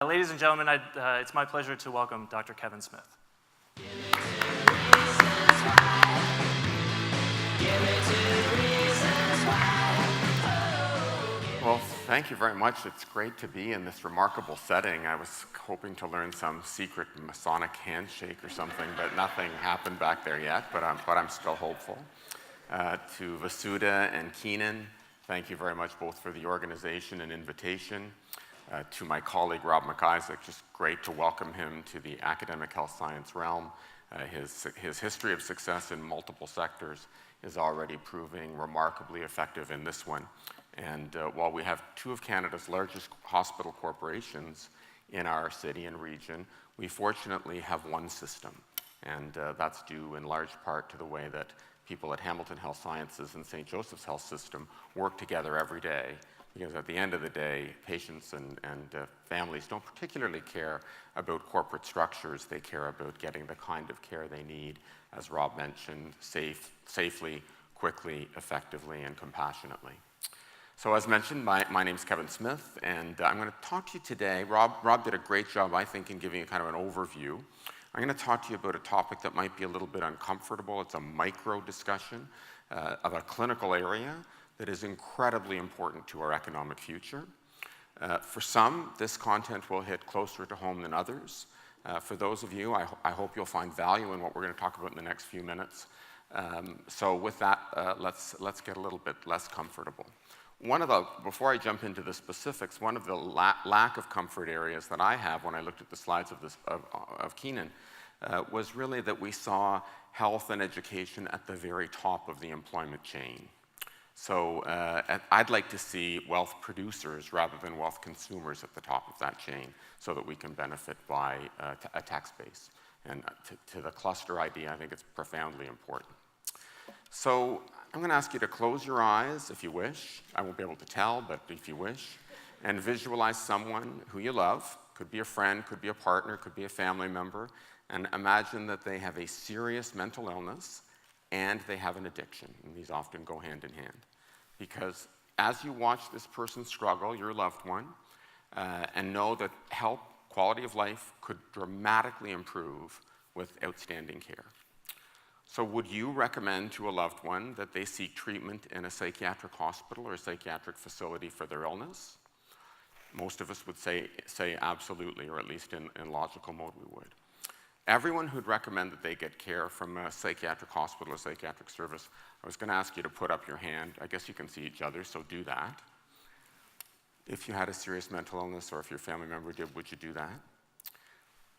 Ladies and gentlemen, it's my pleasure to welcome Dr. Kevin Smith. Well, thank you very much. It's great to be in this remarkable setting. I was hoping to learn some secret Masonic handshake or something, but nothing happened back there yet, but I'm still hopeful. To Vasudha and Keenan, thank you very much both for the organization and invitation. To my colleague Rob McIsaac, just great to welcome him to the academic health science realm. His history of success in multiple sectors is already proving remarkably effective in this one. And while we have two of Canada's largest hospital corporations in our city and region, we fortunately have one system. And that's due in large part to the way that people at Hamilton Health Sciences and St. Joseph's Health System work together every day. Because at the end of the day, patients and families don't particularly care about corporate structures. They care about getting the kind of care they need, as Rob mentioned, safely, quickly, effectively, and compassionately. So as mentioned, my name's Kevin Smith, and I'm going to talk to you today. Rob did a great job, I think, in giving you kind of an overview. I'm going to talk to you about a topic that might be a little bit uncomfortable. It's a micro discussion of a clinical area that is incredibly important to our economic future. For some, this content will hit closer to home than others. For those of you, I hope you'll find value in what we're going to talk about in the next few minutes. So with that, let's get a little bit less comfortable. Before I jump into the specifics, one of the lack of comfort areas that I have when I looked at the slides of Keenan was really that we saw health and education at the very top of the employment chain. So I'd like to see wealth producers rather than wealth consumers at the top of that chain so that we can benefit by a tax base. And to the cluster idea, I think it's profoundly important. So I'm going to ask you to close your eyes if you wish. I won't be able to tell, but if you wish. And visualize someone who you love. Could be a friend, could be a partner, could be a family member. And imagine that they have a serious mental illness and they have an addiction, and these often go hand in hand. Because as you watch this person struggle, your loved one, and know that health, quality of life could dramatically improve with outstanding care. So would you recommend to a loved one that they seek treatment in a psychiatric hospital or a psychiatric facility for their illness? Most of us would say absolutely, or at least in logical mode we would. Everyone who'd recommend that they get care from a psychiatric hospital or psychiatric service, I was going to ask you to put up your hand. I guess you can see each other, so do that. If you had a serious mental illness or if your family member did, would you do that?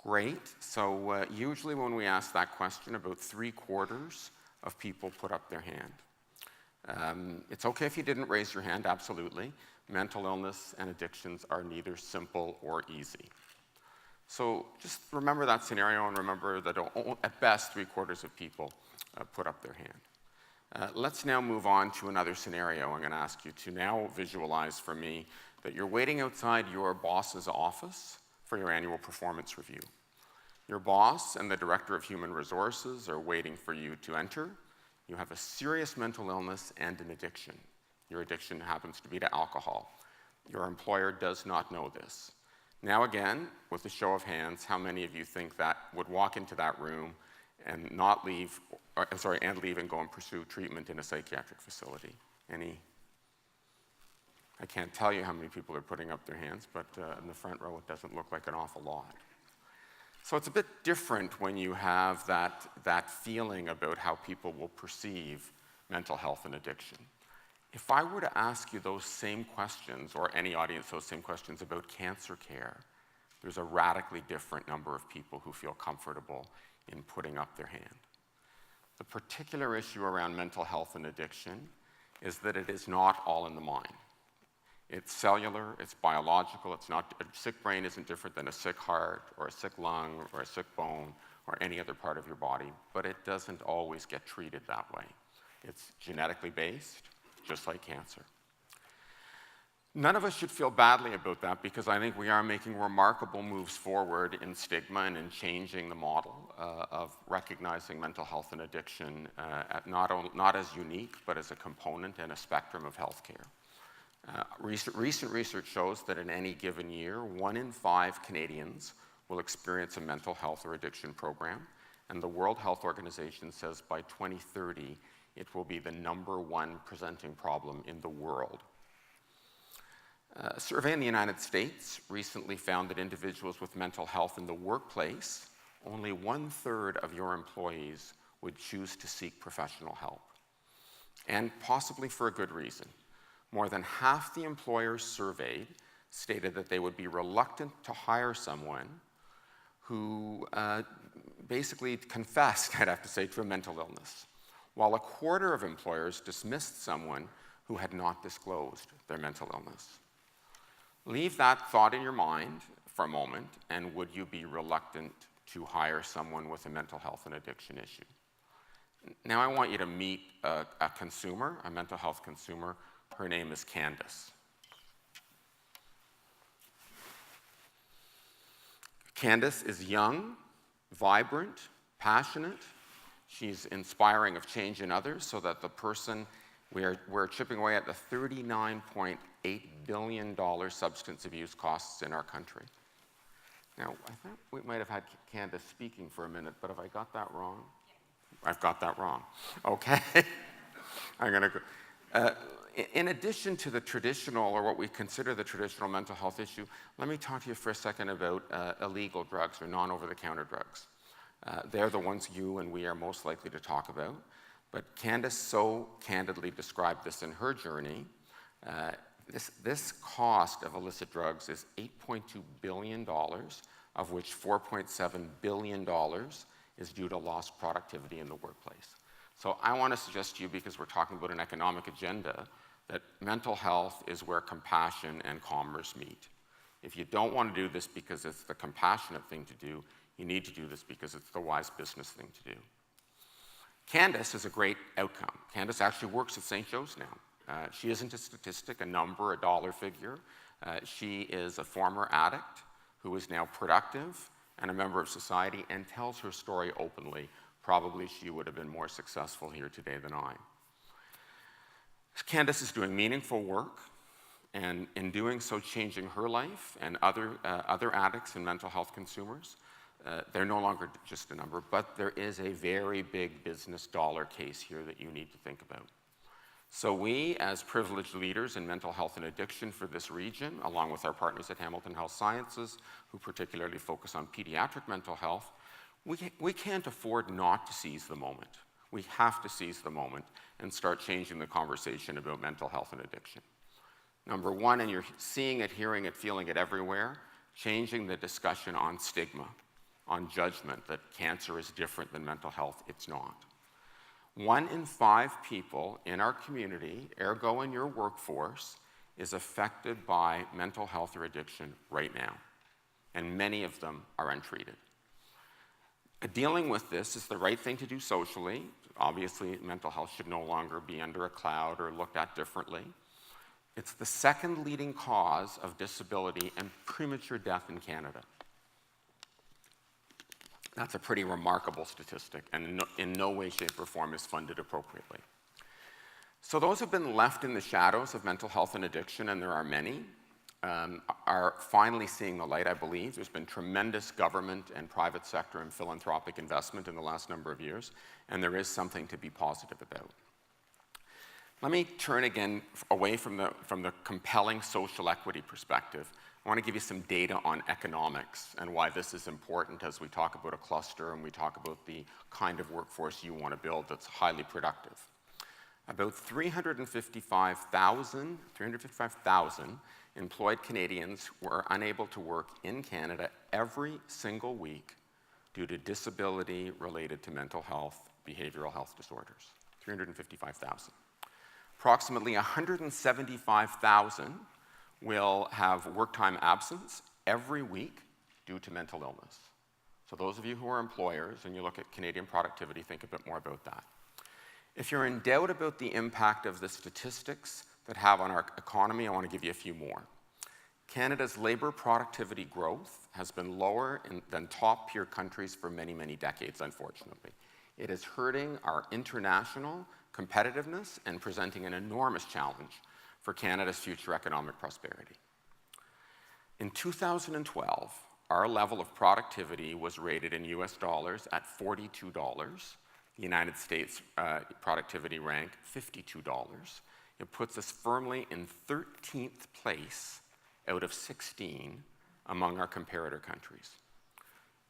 Great. So usually when we ask that question, about 3/4 of people put up their hand. It's okay if you didn't raise your hand, absolutely. Mental illness and addictions are neither simple or easy. So just remember that scenario and remember that at best 3/4 of people put up their hand. Let's now move on to another scenario. I'm going to ask you to now visualize for me that you're waiting outside your boss's office for your annual performance review. Your boss and the director of human resources are waiting for you to enter. You have a serious mental illness and an addiction. Your addiction happens to be to alcohol. Your employer does not know this. Now again, with a show of hands, how many of you think that would walk into that room and not leave, and leave and go and pursue treatment in a psychiatric facility? Any? I can't tell you how many people are putting up their hands, but in the front row it doesn't look like an awful lot. So it's a bit different when you have that feeling about how people will perceive mental health and addiction. If I were to ask you those same questions, or any audience those same questions about cancer care, there's a radically different number of people who feel comfortable in putting up their hand. The particular issue around mental health and addiction is that it is not all in the mind. It's cellular, it's biological, a sick brain isn't different than a sick heart, or a sick lung, or a sick bone, or any other part of your body, but it doesn't always get treated that way. It's genetically based, just like cancer. None of us should feel badly about that because I think we are making remarkable moves forward in stigma and in changing the model of recognizing mental health and addiction not as unique, but as a component and a spectrum of healthcare. Recent research shows that in any given year, 1 in 5 Canadians will experience a mental health or addiction program, and the World Health Organization says by 2030, it will be the #1 presenting problem in the world. A survey in the United States recently found that individuals with mental health in the workplace, only 1/3 of your employees would choose to seek professional help, and possibly for a good reason. More than half the employers surveyed stated that they would be reluctant to hire someone who basically confessed, I'd have to say, to a mental illness, while 1/4 of employers dismissed someone who had not disclosed their mental illness. Leave that thought in your mind for a moment, and would you be reluctant to hire someone with a mental health and addiction issue? Now I want you to meet a consumer, a mental health consumer. Her name is Candace. Candace is young, vibrant, passionate. She's inspiring of change in others so that the person, we're chipping away at the $39.8 billion substance abuse costs in our country. Now, I thought we might have had Candace speaking for a minute, but have I got that wrong? I've got that wrong. Okay. I'm going to go. In addition to the traditional, or what we consider the traditional mental health issue, let me talk to you for a second about illegal drugs or non-over-the-counter drugs. They're the ones you and we are most likely to talk about. But Candace so candidly described this in her journey. This cost of illicit drugs is $8.2 billion, of which $4.7 billion is due to lost productivity in the workplace. So I want to suggest to you, because we're talking about an economic agenda, that mental health is where compassion and commerce meet. If you don't want to do this because it's the compassionate thing to do, you need to do this because it's the wise business thing to do. Candace is a great outcome. Candace actually works at St. Joe's now. She isn't a statistic, a number, a dollar figure. She is a former addict who is now productive and a member of society and tells her story openly. Probably she would have been more successful here today than I. Candace is doing meaningful work, and in doing so, changing her life and other addicts and mental health consumers. They're no longer just a number, but there is a very big business dollar case here that you need to think about. So we, as privileged leaders in mental health and addiction for this region, along with our partners at Hamilton Health Sciences, who particularly focus on pediatric mental health, we can't afford not to seize the moment. We have to seize the moment and start changing the conversation about mental health and addiction. Number one, and you're seeing it, hearing it, feeling it everywhere, changing the discussion on stigma, on judgment that cancer is different than mental health. It's not. 1 in 5 people in our community, ergo in your workforce, is affected by mental health or addiction right now, and many of them are untreated. Dealing with this is the right thing to do socially. Obviously, mental health should no longer be under a cloud or looked at differently. It's the second leading cause of disability and premature death in Canada. That's a pretty remarkable statistic, and in no way, shape, or form is funded appropriately. So those who've been left in the shadows of mental health and addiction, and there are many, are finally seeing the light, I believe. There's been tremendous government and private sector and philanthropic investment in the last number of years, and there is something to be positive about. Let me turn again away from the compelling social equity perspective. I want to give you some data on economics and why this is important as we talk about a cluster and we talk about the kind of workforce you want to build that's highly productive. About 355,000 employed Canadians were unable to work in Canada every single week due to disability related to mental health, behavioral health disorders. 355,000. Approximately 175,000 will have work time absence every week due to mental illness. So those of you who are employers and you look at Canadian productivity, think a bit more about that. If you're in doubt about the impact of the statistics that have on our economy, I want to give you a few more. Canada's labor productivity growth has been lower than top peer countries for many, many decades, unfortunately. It is hurting our international competitiveness and presenting an enormous challenge for Canada's future economic prosperity. In 2012, our level of productivity was rated in US dollars at $42. The United States productivity rank, $52. It puts us firmly in 13th place out of 16 among our comparator countries.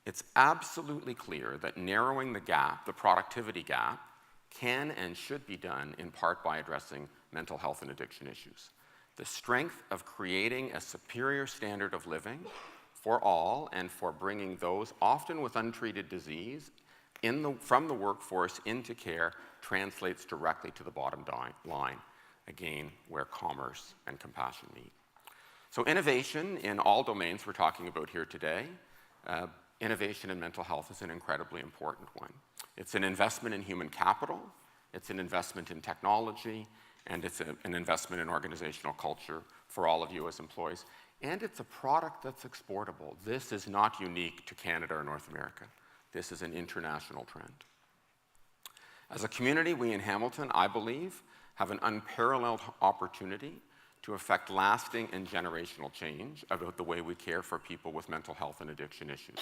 It's absolutely clear that narrowing the gap, the productivity gap, can and should be done in part by addressing mental health and addiction issues. The strength of creating a superior standard of living for all and for bringing those often with untreated disease from the workforce into care translates directly to the bottom line, again, where commerce and compassion meet. So innovation in all domains we're talking about here today, innovation in mental health is an incredibly important one. It's an investment in human capital, it's an investment in technology, and it's an investment in organizational culture for all of you as employees. And it's a product that's exportable. This is not unique to Canada or North America. This is an international trend. As a community, we in Hamilton, I believe, have an unparalleled opportunity to affect lasting and generational change about the way we care for people with mental health and addiction issues.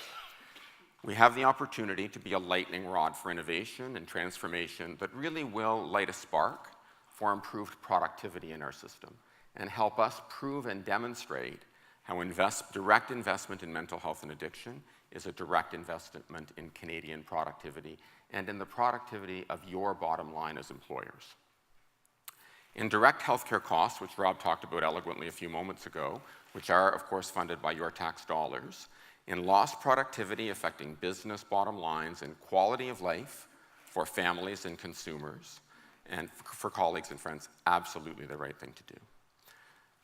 We have the opportunity to be a lightning rod for innovation and transformation that really will light a spark for improved productivity in our system and help us prove and demonstrate how direct investment in mental health and addiction is a direct investment in Canadian productivity and in the productivity of your bottom line as employers. In direct healthcare costs, which Rob talked about eloquently a few moments ago, which are, of course, funded by your tax dollars, in lost productivity affecting business bottom lines and quality of life for families and consumers, and for colleagues and friends, absolutely the right thing to do.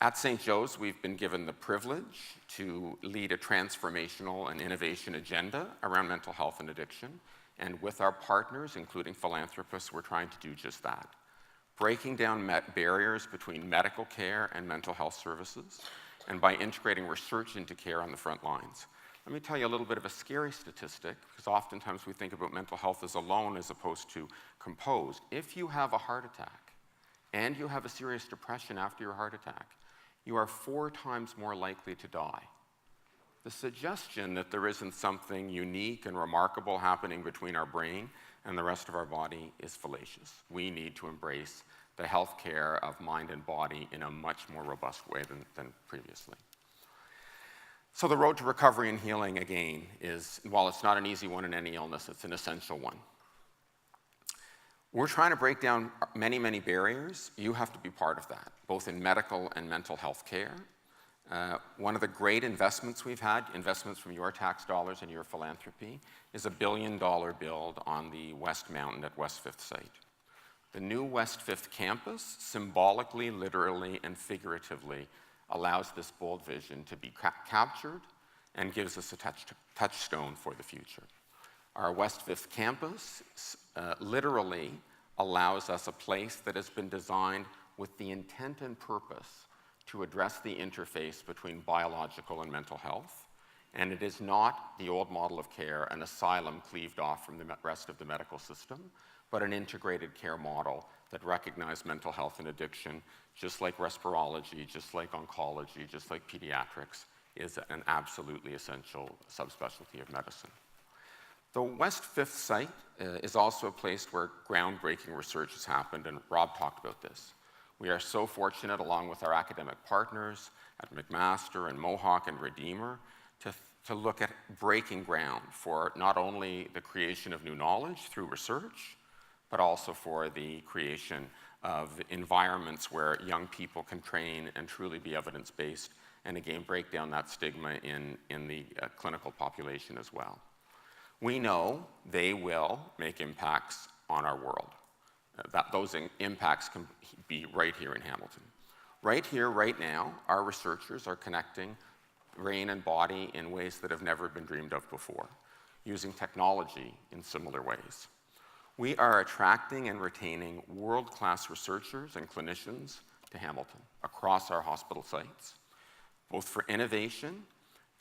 At St. Joe's, we've been given the privilege to lead a transformational and innovation agenda around mental health and addiction, and with our partners, including philanthropists, we're trying to do just that. Breaking down barriers between medical care and mental health services, and by integrating research into care on the front lines. Let me tell you a little bit of a scary statistic, because oftentimes we think about mental health as alone as opposed to composed. If you have a heart attack and you have a serious depression after your heart attack, you are 4 times more likely to die. The suggestion that there isn't something unique and remarkable happening between our brain and the rest of our body is fallacious. We need to embrace the health care of mind and body in a much more robust way than previously. So the road to recovery and healing, again, is, while it's not an easy one in any illness, it's an essential one. We're trying to break down many, many barriers. You have to be part of that, both in medical and mental health care. One of the great investments we've had, investments from your tax dollars and your philanthropy, is a $1 billion build on the West Mountain at West 5th site. The new West 5th campus, symbolically, literally, and figuratively, allows this bold vision to be captured and gives us a touchstone for the future. Our West 5th campus literally allows us a place that has been designed with the intent and purpose to address the interface between biological and mental health. And it is not the old model of care, an asylum cleaved off from the rest of the medical system, but an integrated care model that recognizes mental health and addiction, just like respirology, just like oncology, just like pediatrics, is an absolutely essential subspecialty of medicine. The West 5th site is also a place where groundbreaking research has happened, and Rob talked about this. We are so fortunate, along with our academic partners at McMaster and Mohawk and Redeemer, to look at breaking ground for not only the creation of new knowledge through research, but also for the creation of environments where young people can train and truly be evidence-based, and again, break down that stigma in the clinical population as well. We know they will make impacts on our world. Those impacts can be right here in Hamilton. Right here, right now, our researchers are connecting brain and body in ways that have never been dreamed of before, using technology in similar ways. We are attracting and retaining world-class researchers and clinicians to Hamilton across our hospital sites, both for innovation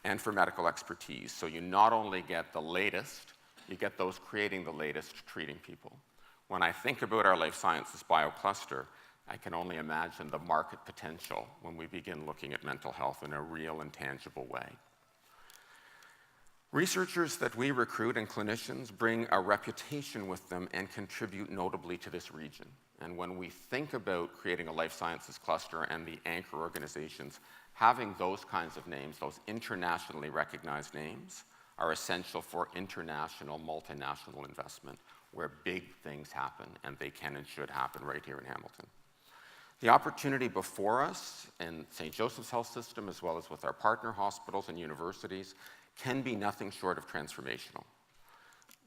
and for medical expertise. So you not only get the latest, you get those creating the latest treating people. When I think about our life sciences biocluster, I can only imagine the market potential when we begin looking at mental health in a real and tangible way. Researchers that we recruit and clinicians bring a reputation with them and contribute notably to this region. And when we think about creating a life sciences cluster and the anchor organizations, having those kinds of names, those internationally recognized names, are essential for international, multinational investment where big things happen, and they can and should happen right here in Hamilton. The opportunity before us in St. Joseph's Health System, as well as with our partner hospitals and universities, can be nothing short of transformational.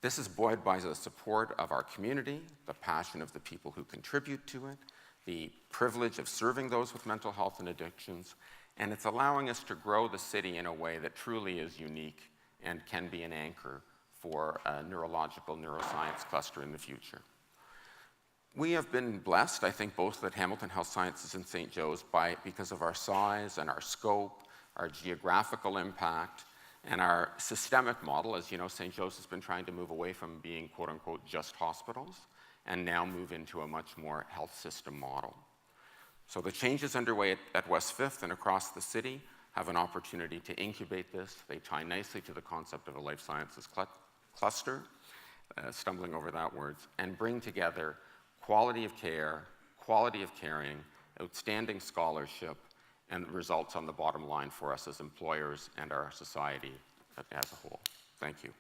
This is buoyed by the support of our community, the passion of the people who contribute to it, the privilege of serving those with mental health and addictions, and it's allowing us to grow the city in a way that truly is unique and can be an anchor for a neurological neuroscience cluster in the future. We have been blessed, I think, both at Hamilton Health Sciences and St. Joe's because of our size and our scope, our geographical impact, and our systemic model. As you know, St. Joe's has been trying to move away from being, quote unquote, just hospitals, and now move into a much more health system model. So the changes underway at West Fifth and across the city have an opportunity to incubate this. They tie nicely to the concept of a life sciences cluster, stumbling over that word, and bring together quality of care, quality of caring, outstanding scholarship, and results on the bottom line for us as employers and our society as a whole. Thank you.